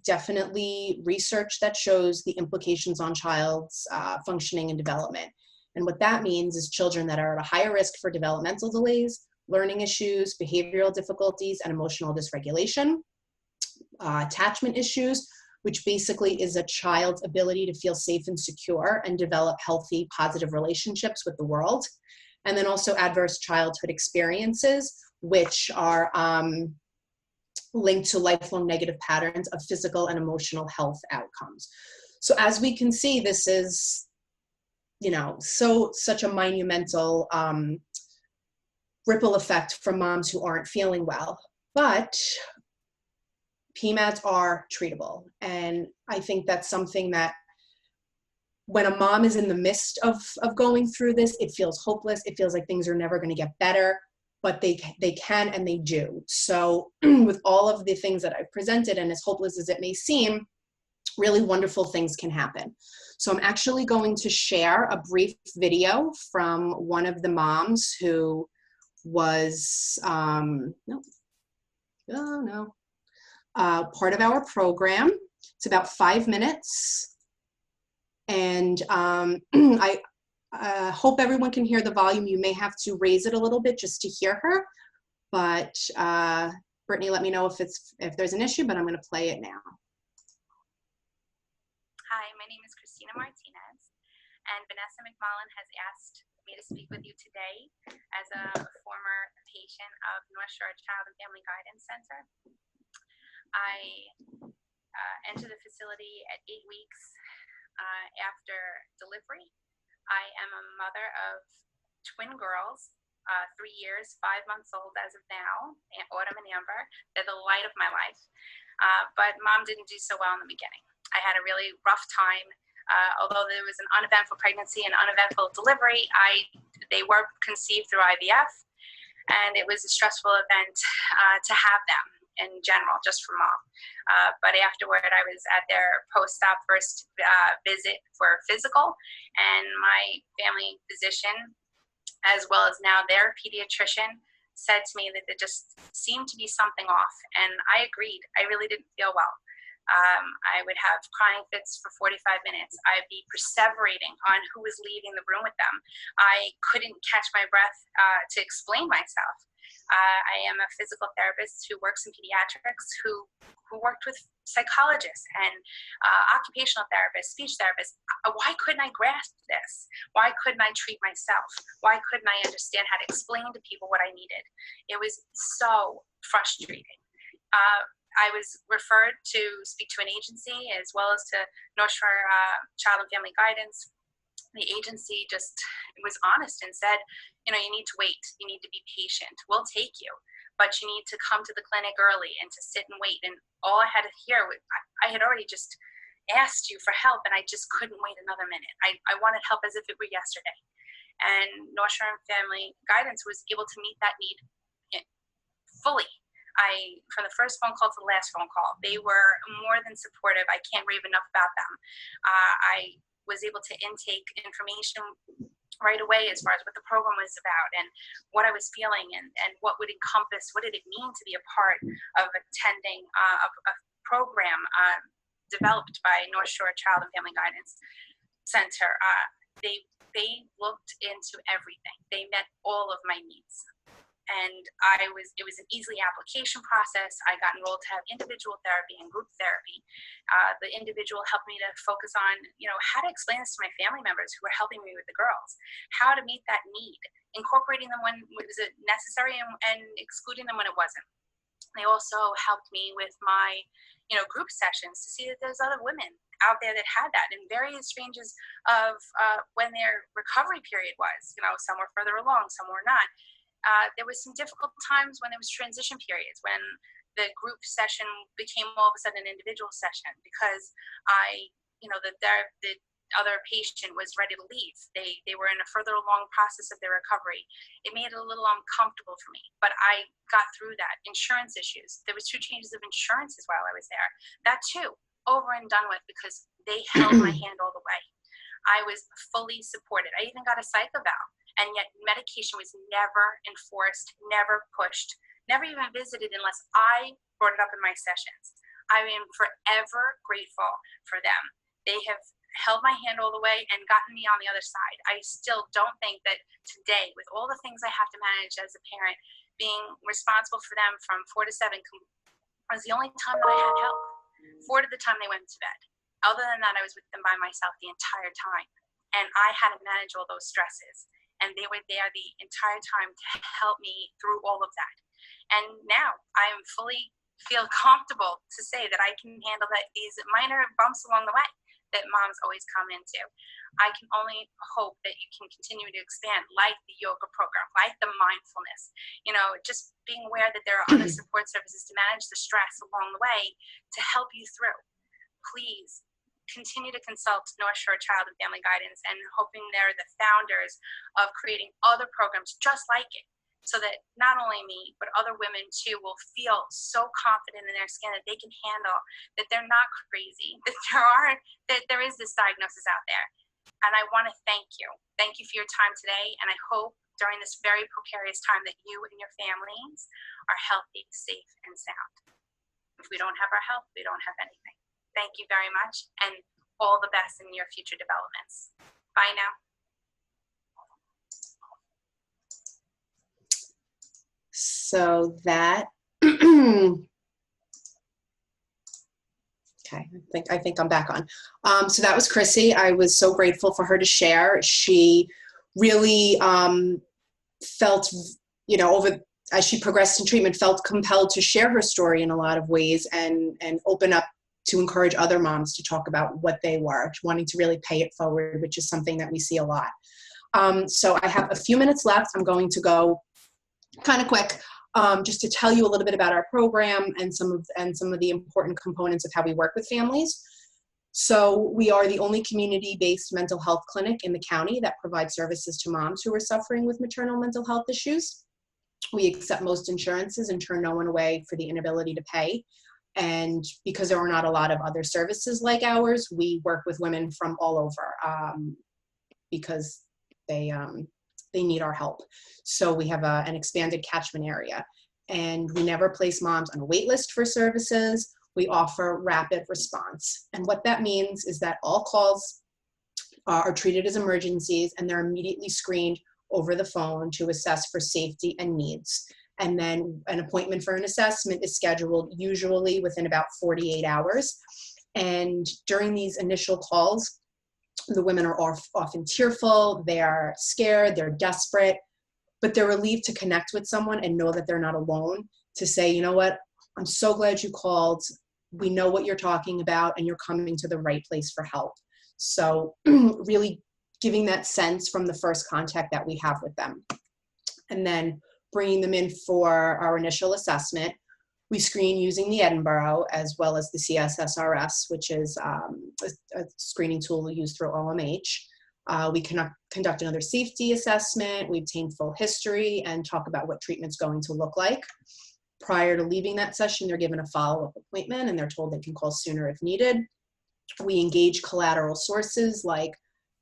definitely research that shows the implications on child's functioning and development. And what that means is children that are at a higher risk for developmental delays, learning issues, behavioral difficulties, and emotional dysregulation. Attachment issues, which basically is a child's ability to feel safe and secure and develop healthy, positive relationships with the world. And then also adverse childhood experiences, which are linked to lifelong negative patterns of physical and emotional health outcomes. So as we can see, this is, you know, such a monumental ripple effect for moms who aren't feeling well. But PMADs are treatable. And I think that's something that when a mom is in the midst of going through this, it feels hopeless. It feels like things are never going to get better, but they can and they do. So with all of the things that I've presented, and as hopeless as it may seem, really wonderful things can happen. So I'm actually going to share a brief video from one of the moms who was, part of our program. It's about 5 minutes. And I hope everyone can hear the volume. You may have to raise it a little bit just to hear her. But Brittany, let me know if there's an issue, but I'm going to play it now. Hi, my name is Christina Martinez, and Vanessa McMullan has asked me to speak with you today as a former patient of North Shore Child and Family Guidance Center. I entered the facility at 8 weeks after delivery. I am a mother of twin girls, 3 years, 5 months old as of now, Autumn and Amber. They're the light of my life. But mom didn't do so well in the beginning. I had a really rough time. Although there was an uneventful pregnancy and uneventful delivery, they were conceived through IVF, and it was a stressful event to have them in general, just for mom. But afterward, I was at their post-op first visit for physical, and my family physician, as well as now their pediatrician, said to me that there just seemed to be something off, and I agreed. I really didn't feel well. I would have crying fits for 45 minutes. I'd be perseverating on who was leaving the room with them. I couldn't catch my breath to explain myself. I am a physical therapist who works in pediatrics, who worked with psychologists and occupational therapists, speech therapists. Why couldn't I grasp this? Why couldn't I treat myself? Why couldn't I understand how to explain to people what I needed? It was so frustrating. I was referred to speak to an agency as well as to North Shore Child and Family Guidance. The agency just was honest and said, you need to wait. You need to be patient. We'll take you, but you need to come to the clinic early and to sit and wait. And all I had to hear was, I had already just asked you for help, and I just couldn't wait another minute. I wanted help as if it were yesterday. And North Shore Family Guidance was able to meet that need fully. From the first phone call to the last phone call, they were more than supportive. I can't rave enough about them. I was able to intake information right away as far as what the program was about and what I was feeling and what would encompass, what did it mean to be a part of attending a program developed by North Shore Child and Family Guidance Center. They looked into everything. They met all of my needs. And it was an easy application process. I got enrolled to have individual therapy and group therapy. The individual helped me to focus on, how to explain this to my family members who were helping me with the girls, how to meet that need, incorporating them when it was necessary and excluding them when it wasn't. They also helped me with my, group sessions to see that there's other women out there that had that in various ranges of when their recovery period was. Some were further along, some were not. There was some difficult times when there was transition periods, when the group session became all of a sudden an individual session because the other patient was ready to leave. They were in a further along process of their recovery. It made it a little uncomfortable for me, but I got through that. Insurance issues. There was 2 changes of insurances while I was there. That too, over and done with because they held my hand all the way. I was fully supported. I even got a psych eval. And yet medication was never enforced, never pushed, never even visited unless I brought it up in my sessions. I am forever grateful for them. They have held my hand all the way and gotten me on the other side. I still don't think that today, with all the things I have to manage as a parent, being responsible for them from 4 to 7 was the only time that I had help. 4 to the time they went to bed. Other than that, I was with them by myself the entire time. And I had to manage all those stresses. And they were there the entire time to help me through all of that. And now I am feel comfortable to say that I can handle these minor bumps along the way that moms always come into. I can only hope that you can continue to expand, like the yoga program, like the mindfulness, just being aware that there are other support services to manage the stress along the way to help you through. Please continue to consult North Shore Child and Family Guidance and hoping they're the founders of creating other programs just like it so that not only me, but other women too will feel so confident in their skin that they can handle, that they're not crazy, that there is this diagnosis out there. And I want to thank you. Thank you for your time today. And I hope during this very precarious time that you and your families are healthy, safe, and sound. If we don't have our health, we don't have anything. Thank you very much, and all the best in your future developments. Bye now. So that, okay, I think I'm back on. So that was Chrissy. I was so grateful for her to share. She really felt, as she progressed in treatment, felt compelled to share her story in a lot of ways and open up to encourage other moms to talk about what they were, wanting to really pay it forward, which is something that we see a lot. So I have a few minutes left. I'm going to go kind of quick, just to tell you a little bit about our program and some of the important components of how we work with families. So we are the only community-based mental health clinic in the county that provides services to moms who are suffering with maternal mental health issues. We accept most insurances and turn no one away for the inability to pay. And because there are not a lot of other services like ours, we work with women from all over because they need our help. So we have an expanded catchment area, and we never place moms on a wait list for services. we offer rapid response. And what that means is that all calls are treated as emergencies, and they're immediately screened over the phone to assess for safety and needs. And then an appointment for an assessment is scheduled usually within about 48 hours. And during these initial calls, the women are often tearful, they are scared, they're desperate, but they're relieved to connect with someone and know that they're not alone, to say, you know what, I'm so glad you called. We know what you're talking about, and you're coming to the right place for help. So really giving that sense from the first contact that we have with them. And then bringing them in for our initial assessment. We screen using the Edinburgh as well as the CSSRS, which is a screening tool used through OMH. We conduct another safety assessment, we obtain full history, and talk about what treatment's going to look like. Prior to leaving that session, they're given a follow-up appointment, and they're told they can call sooner if needed. We engage collateral sources like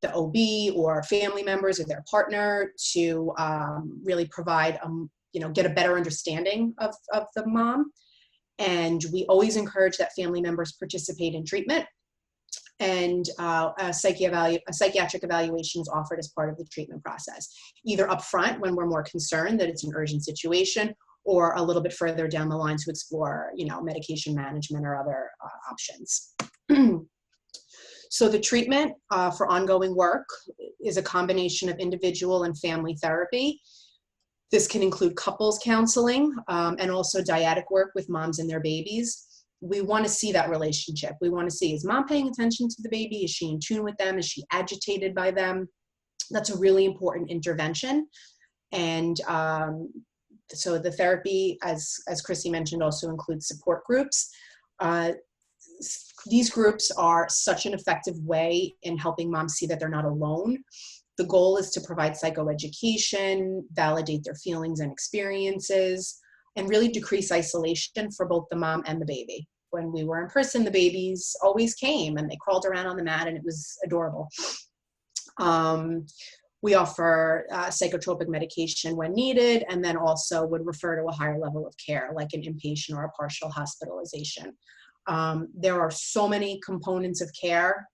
the OB or family members or their partner to really provide, get a better understanding of the mom. And we always encourage that family members participate in treatment. And a psychiatric evaluation is offered as part of the treatment process, either upfront when we're more concerned that it's an urgent situation, or a little bit further down the line to explore, medication management or other options. So the treatment for ongoing work is a combination of individual and family therapy. This can include couples counseling and also dyadic work with moms and their babies. We want to see that relationship. We want to see, is mom paying attention to the baby? Is she in tune with them? Is she agitated by them? That's a really important intervention. And so the therapy, as Chrissy mentioned, also includes support groups. These groups are such an effective way in helping moms see that they're not alone. The goal is to provide psychoeducation, validate their feelings and experiences, and really decrease isolation for both the mom and the baby. When we were in person, the babies always came and they crawled around on the mat, and it was adorable. We offer psychotropic medication when needed, and then also would refer to a higher level of care, like an inpatient or a partial hospitalization. There are so many components of care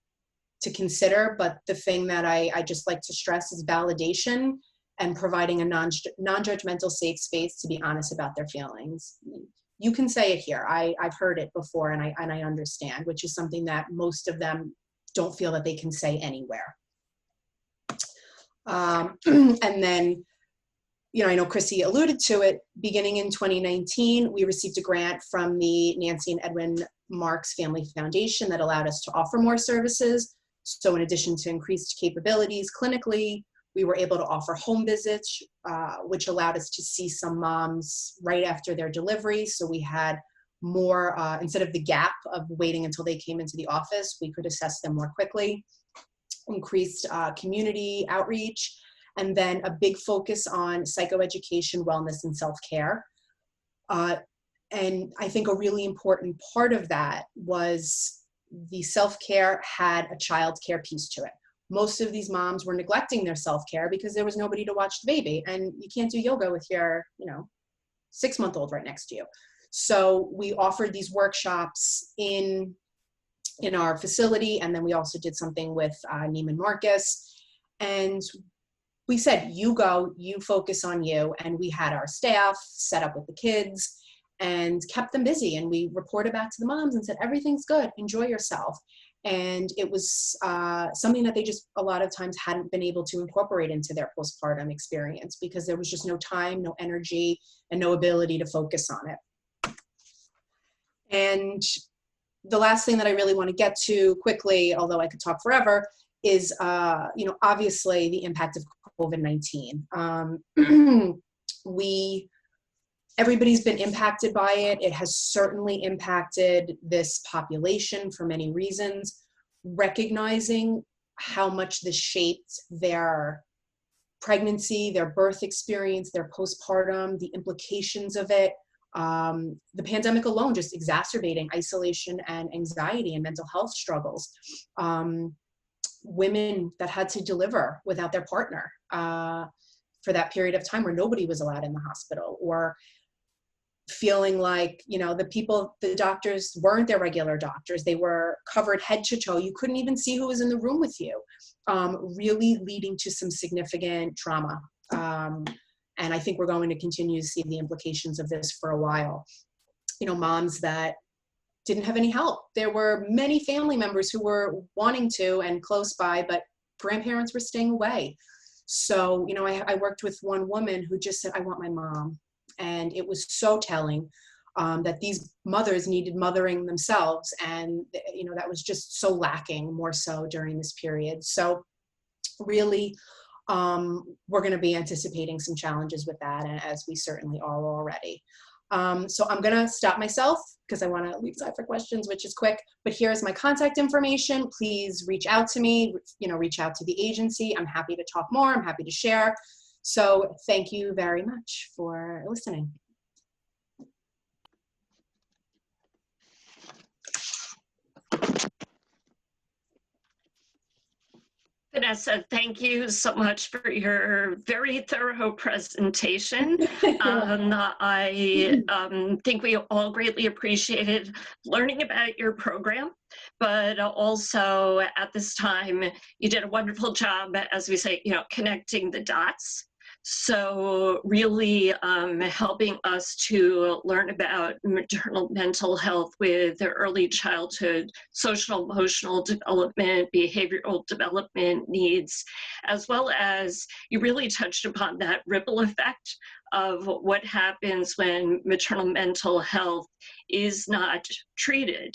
to consider, but the thing that I just like to stress is validation and providing a non-judgmental safe space to be honest about their feelings. You can say it here. I've heard it before, and I understand, which is something that most of them don't feel that they can say anywhere. And then, I know Chrissy alluded to it, beginning in 2019, we received a grant from the Nancy and Edwin Marks Family Foundation that allowed us to offer more services. So in addition to increased capabilities clinically, we were able to offer home visits, which allowed us to see some moms right after their delivery. So we had more, instead of the gap of waiting until they came into the office, we could assess them more quickly. Increased community outreach, and then a big focus on psychoeducation, wellness, and self-care. And I think a really important part of that was the self-care had a childcare piece to it. Most of these moms were neglecting their self-care because there was nobody to watch the baby, and you can't do yoga with your 6-month-old right next to you. So we offered these workshops in our facility, and then we also did something with Neiman Marcus, and we said, you go, you focus on you, and we had our staff set up with the kids and kept them busy, and we reported back to the moms and said, everything's good, enjoy yourself. And it was something that they just a lot of times hadn't been able to incorporate into their postpartum experience because there was just no time, no energy, and no ability to focus on it. And the last thing that I really want to get to quickly, although I could talk forever, is obviously the impact of COVID-19. Everybody's been impacted by it. It has certainly impacted this population for many reasons. Recognizing how much this shaped their pregnancy, their birth experience, their postpartum, the implications of it. The pandemic alone just exacerbating isolation and anxiety and mental health struggles. Women that had to deliver without their partner for that period of time where nobody was allowed in the hospital, or feeling like, you know, the doctors weren't their regular doctors. They were covered head to toe. You couldn't even see who was in the room with you, really leading to some significant trauma. And I think we're going to continue to see the implications of this for a while. You know, moms that didn't have any help. There were many family members who were wanting to and close by, but grandparents were staying away. So, you know, I worked with one woman who just said, I want my mom. And it was so telling that these mothers needed mothering themselves. And, you know, that was just so lacking, more so during this period. So really, we're going to be anticipating some challenges with that, and as we certainly are already. So I'm going to stop myself because I want to leave time for questions, which is quick. But here's my contact information. Please reach out to me, you know, reach out to the agency. I'm happy to talk more. I'm happy to share. So thank you very much for listening. Vanessa, thank you so much for your very thorough presentation. I think we all greatly appreciated learning about your program, but also at this time, you did a wonderful job, as we say, you know, connecting the dots. So really helping us to learn about maternal mental health with the early childhood, social emotional development, behavioral development needs, as well as you really touched upon that ripple effect of what happens when maternal mental health is not treated,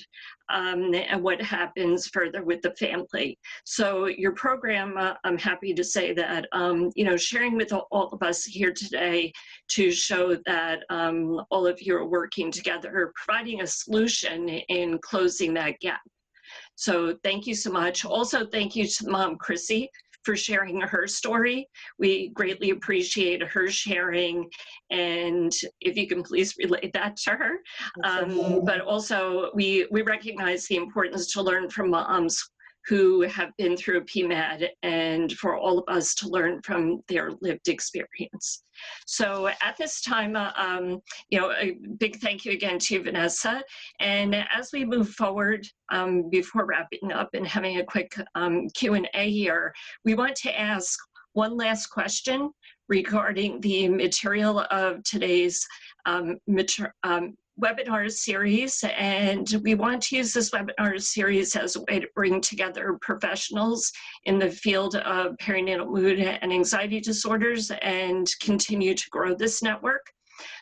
and what happens further with the family. So your program, I'm happy to say that, you know, sharing with all of us here today to show that all of you are working together, providing a solution in closing that gap. So thank you so much. Also, thank you to Mom Chrissy for sharing her story. We greatly appreciate her sharing, and if you can please relay that to her. But also, we recognize the importance to learn from moms who have been through a PMAD, and for all of us to learn from their lived experience. So at this time, you know, a big thank you again to Vanessa. And as we move forward, before wrapping up and having a quick Q&A here, we want to ask one last question regarding the material of today's webinar series, and we want to use this webinar series as a way to bring together professionals in the field of perinatal mood and anxiety disorders and continue to grow this network.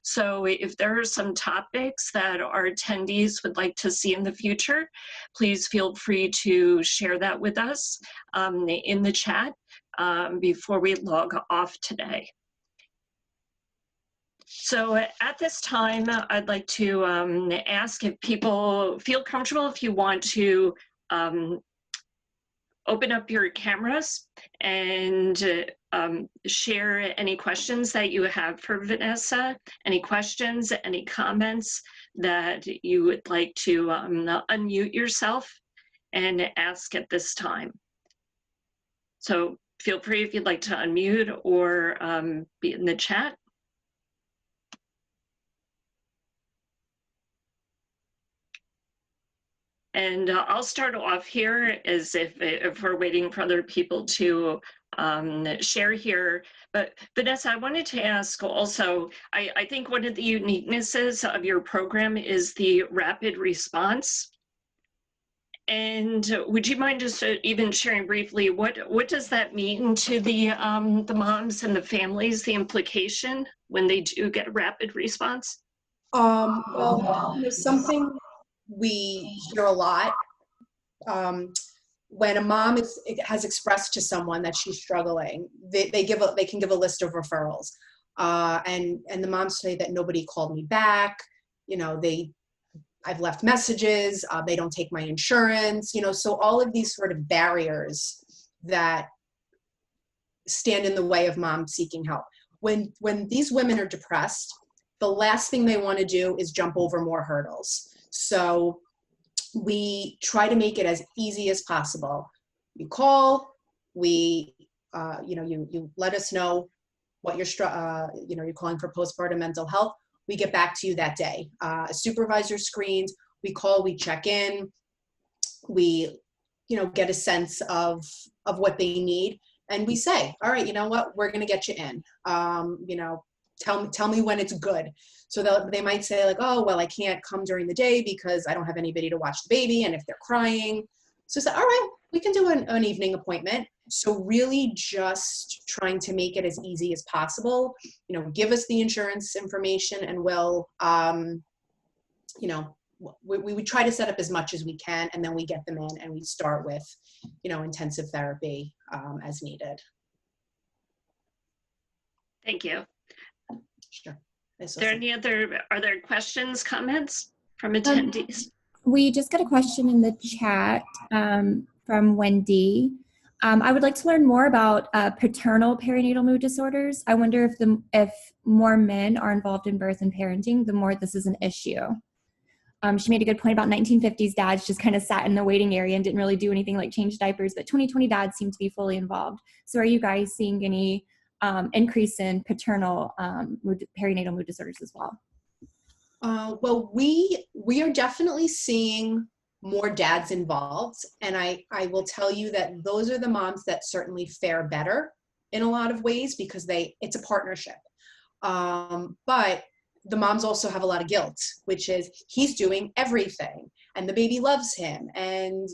So if there are some topics that our attendees would like to see in the future, please feel free to share that with us in the chat before we log off today. So at this time, I'd like to ask if people feel comfortable, if you want to open up your cameras and share any questions that you have for Vanessa, any questions, any comments that you would like to unmute yourself and ask at this time. So feel free if you'd like to unmute or be in the chat. And I'll start off here as if we're waiting for other people to share here. But Vanessa, I wanted to ask also, I think one of the uniquenesses of your program is the rapid response. And would you mind just even sharing briefly, what does that mean to the moms and the families, the implication when they do get a rapid response? Well, there's something we hear a lot when a mom has expressed to someone that she's struggling. They can give a list of referrals, and the moms say that nobody called me back. You know, I've left messages. They don't take my insurance. You know, so all of these sort of barriers that stand in the way of mom seeking help. When these women are depressed, the last thing they want to do is jump over more hurdles. So we try to make it as easy as possible. You call, you let us know what you're calling for postpartum mental health. we get back to you that day. A supervisor screens, we call, we check in, we, get a sense of what they need. And we say, all right, you know what, we're going to get you in. Tell me when it's good. So they might say like, oh, well, I can't come during the day because I don't have anybody to watch the baby. And if they're crying, so say, all right, we can do an evening appointment. So really just trying to make it as easy as possible. Give us the insurance information and we'll, we would try to set up as much as we can, and then we get them in and we start with, intensive therapy as needed. Thank you. Sure. Are there questions, comments from attendees? We just got a question in the chat from Wendy. I would like to learn more about paternal perinatal mood disorders. I wonder if more men are involved in birth and parenting, the more this is an issue. She made a good point about 1950s dads just kind of sat in the waiting area and didn't really do anything like change diapers, but 2020 dads seem to be fully involved. So are you guys seeing any increase in paternal perinatal mood disorders as well? Well, we are definitely seeing more dads involved. And I will tell you that those are the moms that certainly fare better in a lot of ways because it's a partnership. But the moms also have a lot of guilt, which is he's doing everything and the baby loves him. And,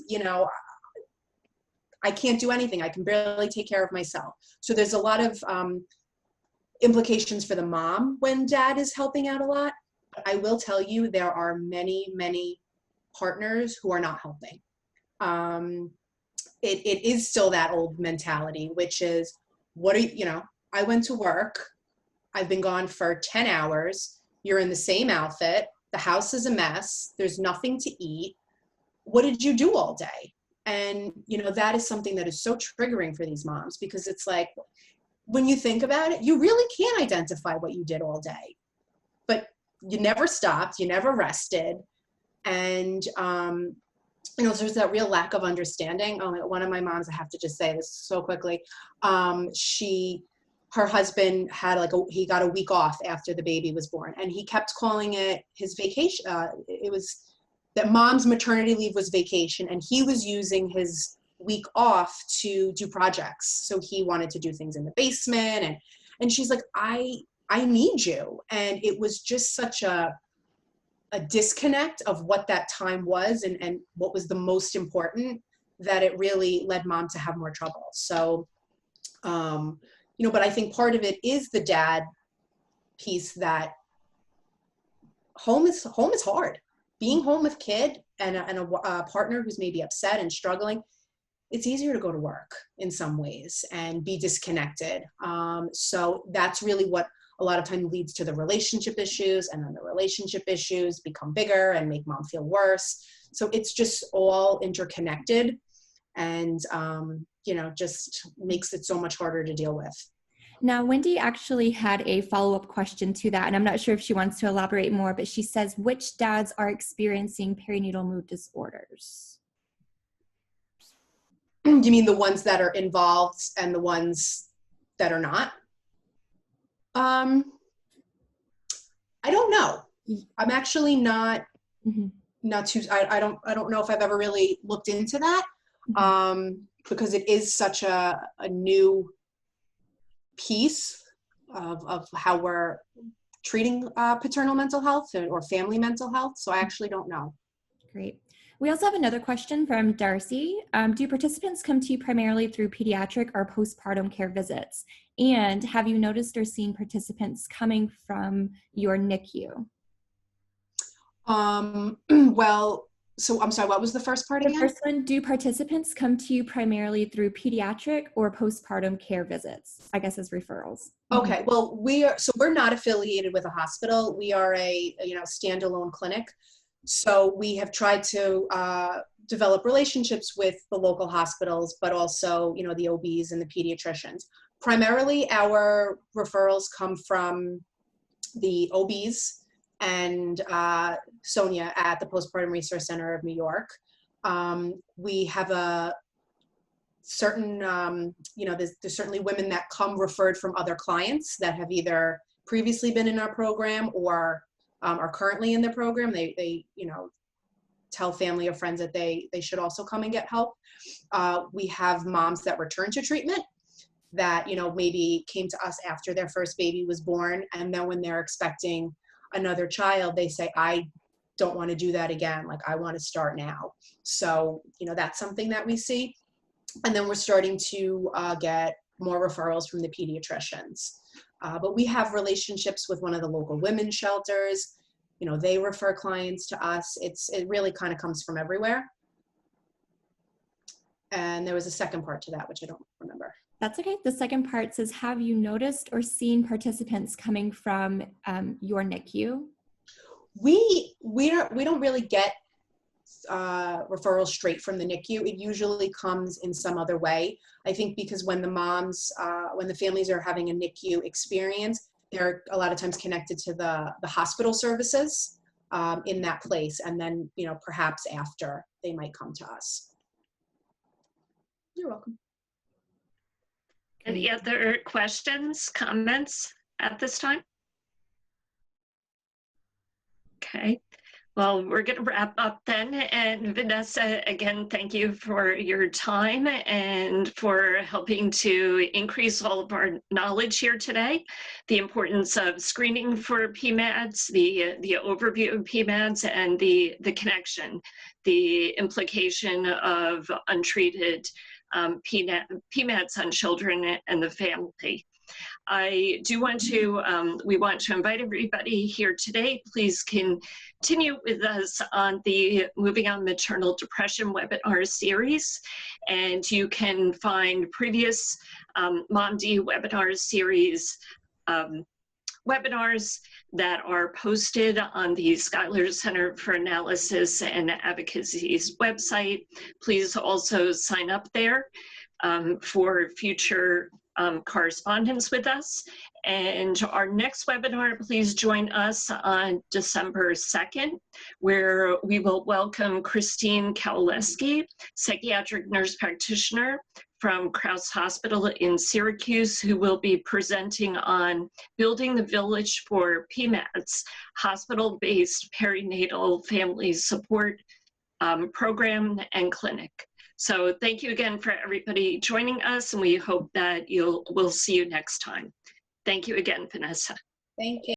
I can't do anything. I can barely take care of myself. So there's a lot of implications for the mom when dad is helping out a lot. But I will tell you, there are many, many partners who are not helping. It is still that old mentality, which is, I went to work, I've been gone for 10 hours, you're in the same outfit, the house is a mess, there's nothing to eat. What did you do all day? And, that is something that is so triggering for these moms because it's like, when you think about it, you really can't identify what you did all day, but you never stopped, you never rested. And, there's that real lack of understanding. One of my moms, I have to just say this so quickly. Her husband had he got a week off after the baby was born and he kept calling it his vacation. It was that mom's maternity leave was vacation and he was using his week off to do projects. So he wanted to do things in the basement and she's like, I need you. And it was just such a disconnect of what that time was and what was the most important that it really led mom to have more trouble. So, but I think part of it is the dad piece that home is hard. Being home with kid and a partner who's maybe upset and struggling, it's easier to go to work in some ways and be disconnected. So that's really what a lot of time leads to the relationship issues, and then the relationship issues become bigger and make mom feel worse. So it's just all interconnected and, just makes it so much harder to deal with. Now, Wendy actually had a follow-up question to that, and I'm not sure if she wants to elaborate more, but she says, which dads are experiencing perinatal mood disorders? You mean the ones that are involved and the ones that are not? I don't know. I'm actually not too, I don't know if I've ever really looked into that, because it is such a new piece of how we're treating paternal mental health or family mental health. So I actually don't know. Great. We also have another question from Darcy. Do participants come to you primarily through pediatric or postpartum care visits? And have you noticed or seen participants coming from your NICU? Well, so I'm sorry, what was the first part again? The first one, do participants come to you primarily through pediatric or postpartum care visits? I guess as referrals. Okay, well, we're not affiliated with a hospital. We are a standalone clinic. So we have tried to develop relationships with the local hospitals, but also, the OBs and the pediatricians. Primarily, our referrals come from the OBs and Sonia at the Postpartum Resource Center of New York. We have a certain, there's certainly women that come referred from other clients that have either previously been in our program or are currently in the program, they you know, tell family or friends that they should also come and get help. We have moms that return to treatment that, you know, maybe came to us after their first baby was born, and then when they're expecting another child, they say, I don't want to do that again. Like, I want to start now. So, you know, that's something that we see. And then we're starting to get more referrals from the pediatricians. But we have relationships with one of the local women's shelters. You know, they refer clients to us. It really kind of comes from everywhere. And there was a second part to that, which I don't remember. That's okay. The second part says, have you noticed or seen participants coming from your NICU? We don't really get referrals straight from the NICU. It usually comes in some other way. I think because when the moms, when the families are having a NICU experience, they're a lot of times connected to the hospital services in that place. And then, you know, perhaps after they might come to us. You're welcome. Any other questions, comments at this time? Okay, well, we're going to wrap up then. And Vanessa, again, thank you for your time and for helping to increase all of our knowledge here today. The importance of screening for PMADs, the overview of PMADs, and the connection, the implication of untreated PMADs on children and the family. I do want to, we want to invite everybody here today. Please continue with us on the Moving on Maternal Depression webinar series. And you can find previous MomD webinar series webinars that are posted on the Schuyler Center for Analysis and Advocacy's website. Please also sign up there for future correspondence with us. And our next webinar, please join us on December 2nd, where we will welcome Christine Kowaleski, psychiatric nurse practitioner from Crouse Hospital in Syracuse, who will be presenting on Building the Village for PMADs, hospital-based perinatal family support program and clinic. So thank you again for everybody joining us, and we hope that we'll see you next time. Thank you again, Vanessa. Thank you.